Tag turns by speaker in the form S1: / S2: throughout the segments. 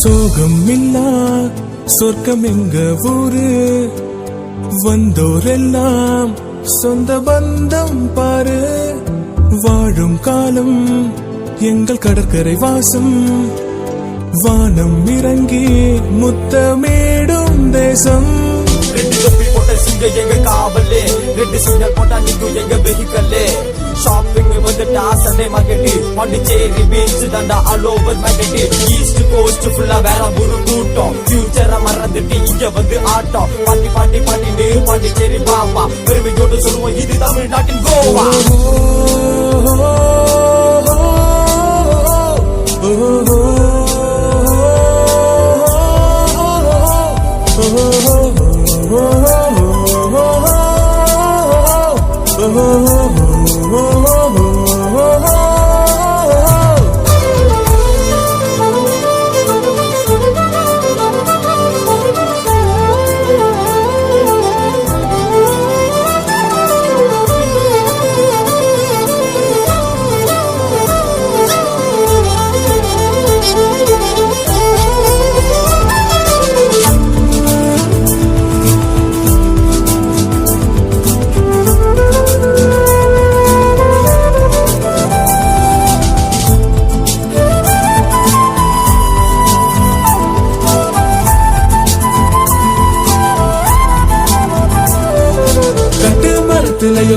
S1: சோகமில்லா சொர்க்கம் எங்க ஊரு, வந்தோரெல்லாம் சொந்த பந்தம் பாரு. வாழும் காலம் எங்கள் கடற்கரை வாசம், வானம் இறங்கி முத்தமேடும் தேசம்.
S2: ரெண்டு தொப்பி போட்ட சிங்க எங்க காவலே, ரெண்டு சிக்னல் போட்டா நிக்கும் எங்க வெஹிக்கல்லே. ஷாப்பிங் வந்துட்டா சண்டே மார்க்கெட், பாண்டிச்சேரி பீச் தாண்டா all over market. East coast ஃபுல்லா வேற ஒரு கூட்டம், ஃபியூச்சரை மறந்துட்டு இங்க வந்து ஆட்டம். பாண்டி பாண்டி பாண்டின்னு பாண்டிச்சேரி பாப்பா, பெருமையோடு சொல்லுவோம் இது தமிழ்நாட்டின் கோவா.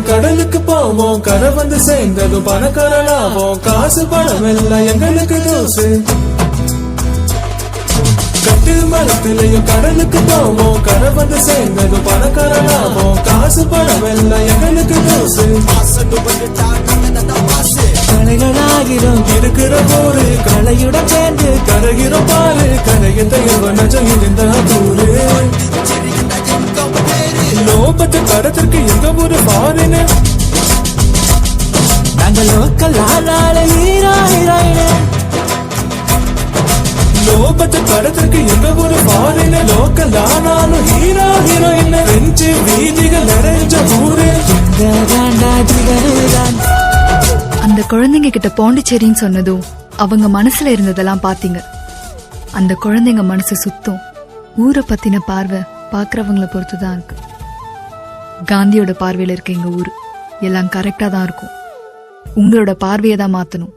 S1: கடலுக்கு போவோம், கரை வந்து சேர்ந்ததும் பணக்காரனாவோம். காசு பணம் எல்லாம் எங்களுக்கு தோசு. கட்டு மரத்திலையும் கடலுக்கு போவோம், கரை வந்து சேர்ந்ததும் பணக்காரனாவோம். காசு பணம் எல்லாம் எங்களுக்கு தோசு. கலைகளாகிறோம் இருக்கிற போரு, கலையுடன் சேர்ந்து கரைகிறோம் பாரு. கரையின் தயவனஜம் இருந்தா தூரு. லோபத்து கடத்திற்கு எங்க ஒரு பாருன்னு, நாங்க லோக்கல் ஆனால ஹீரோ ஹீரோயினு. லோபத்து கடத்திற்கு எங்க ஒரு பாருன்னு, லோக்கல் ஆனாலும் ஹீரோ ஹீரோயின். ரெஞ்சு வீதிகள் நிறைஞ்ச ஊரு.
S3: அந்த குழந்தைங்க கிட்ட பாண்டிச்சேரின்னு சொன்னதும் அவங்க மனசுல இருந்ததெல்லாம் பாத்தீங்க. அந்த குழந்தைங்க மனசு சுத்தம். ஊரை பத்தின பார்வை பாக்குறவங்களை பொறுத்துதான் இருக்கு. காந்தியோட பார்வையில இருக்க எங்க ஊரு எல்லாம் கரெக்டா தான் இருக்கும். உங்களோட பார்வையை தான் மாத்தணும்.